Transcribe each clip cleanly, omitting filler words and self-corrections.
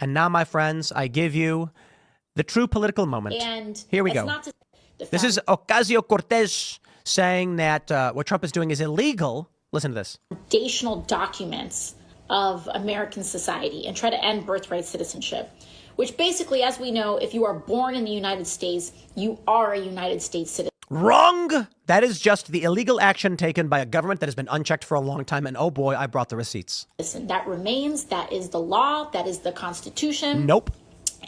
And now, my friends, I give you the true political moment. And here we go. This is Ocasio-Cortez saying that what Trump is doing is illegal. Listen to this. Foundational documents of American society and try to end birthright citizenship, which basically, as we know, if you are born in the United States, you are a United States citizen. Wrong. That is just the illegal action taken by a government that has been unchecked for a long time. And oh boy, I brought the receipts. Listen, that remains. That is the law. That is the Constitution. Nope.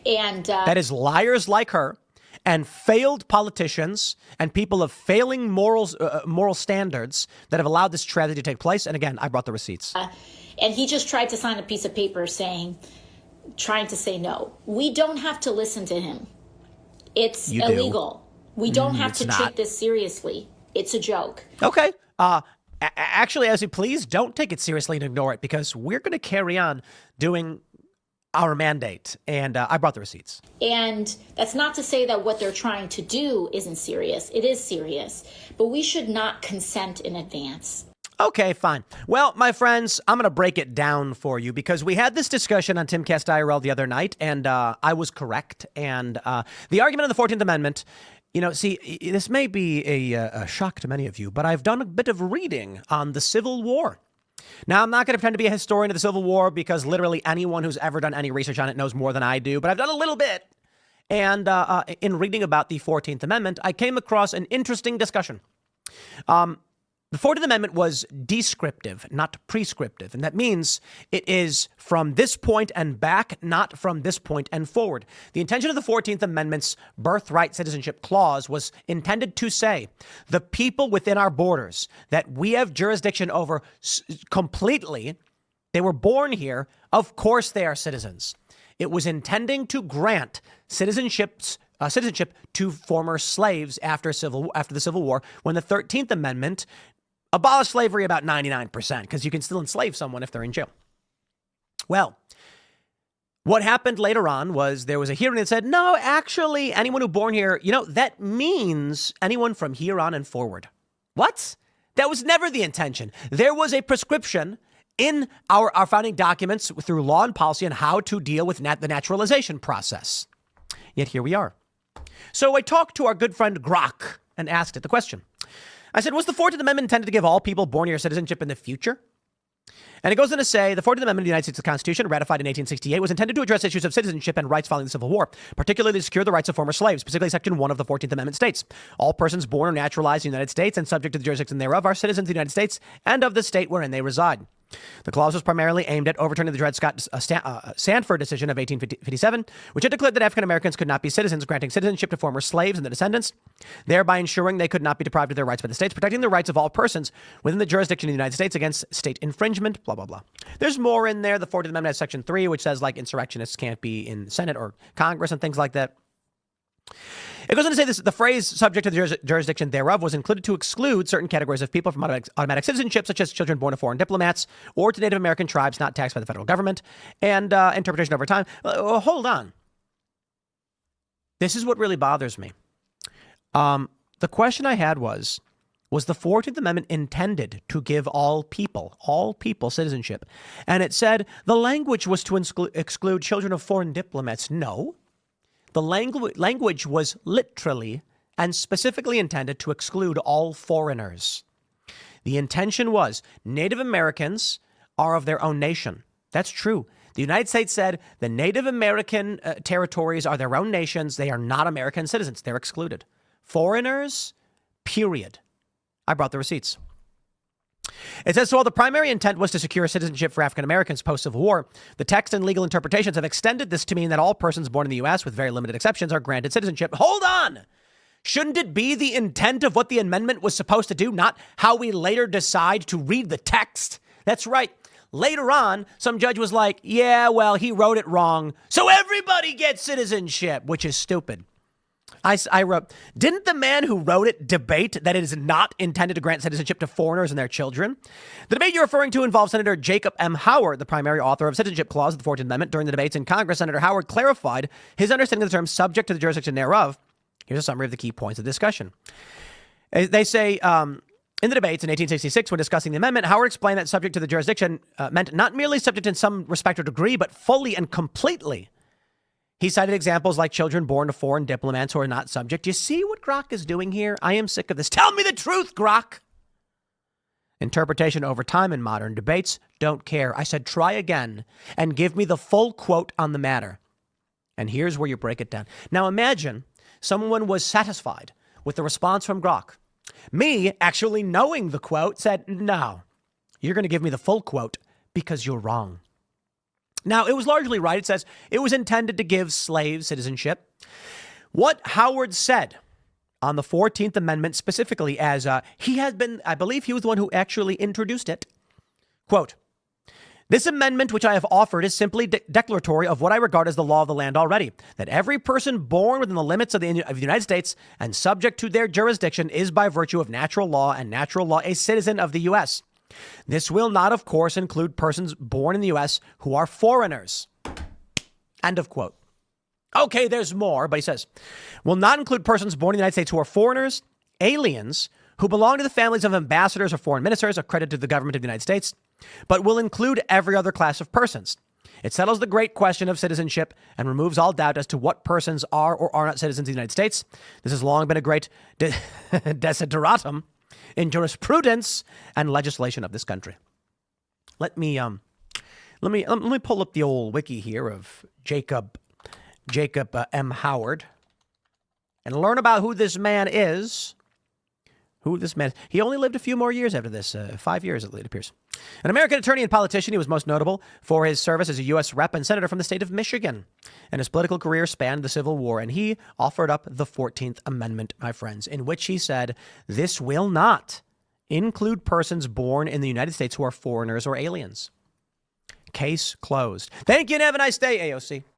And that is liars like her and failed politicians and people of failing moral standards that have allowed this tragedy to take place. And again, I brought the receipts. And he just tried to sign a piece of paper trying to say no. We don't have to listen to him. It's illegal. We don't have to take this seriously. It's a joke. Okay. Actually, as you please, don't take it seriously and ignore it, because we're going to carry on doing our mandate. And I brought the receipts. And that's not to say that what they're trying to do isn't serious. It is serious. But we should not consent in advance. Okay, fine. Well, my friends, I'm going to break it down for you, because we had this discussion on Timcast IRL the other night, and I was correct. And the argument of the 14th Amendment, see, this may be a shock to many of you, but I've done a bit of reading on the Civil War. Now, I'm not going to pretend to be a historian of the Civil War, because literally anyone who's ever done any research on it knows more than I do, but I've done a little bit. And in reading about the 14th Amendment, I came across an interesting discussion. The 14th Amendment was descriptive, not prescriptive. And that means it is from this point and back, not from this point and forward. The intention of the 14th Amendment's birthright citizenship clause was intended to say the people within our borders that we have jurisdiction over completely, they were born here, of course they are citizens. It was intending to grant citizenship to former slaves after the Civil War, when the 13th Amendment abolished slavery about 99%, because you can still enslave someone if they're in jail. Well, what happened later on was there was a hearing that said, no, actually, anyone who born here, that means anyone from here on and forward. What? That was never the intention. There was a prescription in our founding documents through law and policy on how to deal with the naturalization process. Yet here we are. So I talked to our good friend Grok and asked it the question. I said, was the 14th Amendment intended to give all people born here citizenship in the future? And it goes on to say, the 14th Amendment of the United States Constitution, ratified in 1868, was intended to address issues of citizenship and rights following the Civil War, particularly to secure the rights of former slaves. Specifically, Section 1 of the 14th Amendment states, all persons born or naturalized in the United States and subject to the jurisdiction thereof are citizens of the United States and of the state wherein they reside. The clause was primarily aimed at overturning the Dred Scott Sanford decision of 1857, which had declared that African Americans could not be citizens, granting citizenship to former slaves and their descendants, thereby ensuring they could not be deprived of their rights by the states, protecting the rights of all persons within the jurisdiction of the United States against state infringement, blah, blah, blah. There's more in there. The 14th Amendment has Section 3, which says insurrectionists can't be in Senate or Congress and things like that. It goes on to say this, the phrase subject to the jurisdiction thereof was included to exclude certain categories of people from automatic citizenship, such as children born to foreign diplomats or to Native American tribes not taxed by the federal government, and interpretation over time. Hold on. This is what really bothers me. The question I had was the 14th Amendment intended to give all people citizenship? And it said the language was to exclude children of foreign diplomats. No. The language was literally and specifically intended to exclude all foreigners. The intention was Native Americans are of their own nation. That's true. The United States said the Native American territories are their own nations. They are not American citizens. They're excluded. Foreigners, period. I brought the receipts. It says, so while the primary intent was to secure citizenship for African Americans post-Civil War, the text and legal interpretations have extended this to mean that all persons born in the U.S., with very limited exceptions, are granted citizenship. Hold on! Shouldn't it be the intent of what the amendment was supposed to do, not how we later decide to read the text? That's right. Later on, some judge was like, yeah, well, he wrote it wrong, so everybody gets citizenship, which is stupid. I wrote, didn't the man who wrote it debate that it is not intended to grant citizenship to foreigners and their children? The debate you're referring to involves Senator Jacob M. Howard, the primary author of Citizenship Clause of the 14th Amendment. During the debates in Congress, Senator Howard clarified his understanding of the term subject to the jurisdiction thereof. Here's a summary of the key points of discussion. They say, In the debates in 1866, when discussing the amendment, Howard explained that subject to the jurisdiction meant not merely subject in some respect or degree, but fully and completely. He cited examples like children born to foreign diplomats who are not subject. You see what Grok is doing here? I am sick of this. Tell me the truth, Grok. Interpretation over time in modern debates, don't care. I said, try again and give me the full quote on the matter. And here's where you break it down. Now imagine someone was satisfied with the response from Grok. Me, actually knowing the quote, said, no, you're going to give me the full quote because you're wrong. Now, it was largely right. It says it was intended to give slaves citizenship. What Howard said on the 14th Amendment specifically, as he had been, I believe he was the one who actually introduced it. Quote, this amendment which I have offered is simply declaratory of what I regard as the law of the land already, that every person born within the limits of the United States and subject to their jurisdiction is by virtue of natural law a citizen of the U.S. This will not, of course, include persons born in the U.S. who are foreigners. End of quote. Okay, there's more, but he says, will not include persons born in the United States who are foreigners, aliens, who belong to the families of ambassadors or foreign ministers accredited to the government of the United States, but will include every other class of persons. It settles the great question of citizenship and removes all doubt as to what persons are or are not citizens of the United States. This has long been a great desideratum in jurisprudence and legislation of this country. Let me pull up the old wiki here of Jacob M. Howard and learn about who this man is. He only lived a few more years after this, 5 years it appears. An American attorney and politician, he was most notable for his service as a U.S. rep and senator from the state of Michigan. And his political career spanned the Civil War. And he offered up the 14th Amendment, my friends, in which he said, this will not include persons born in the United States who are foreigners or aliens. Case closed. Thank you and have a nice day, AOC.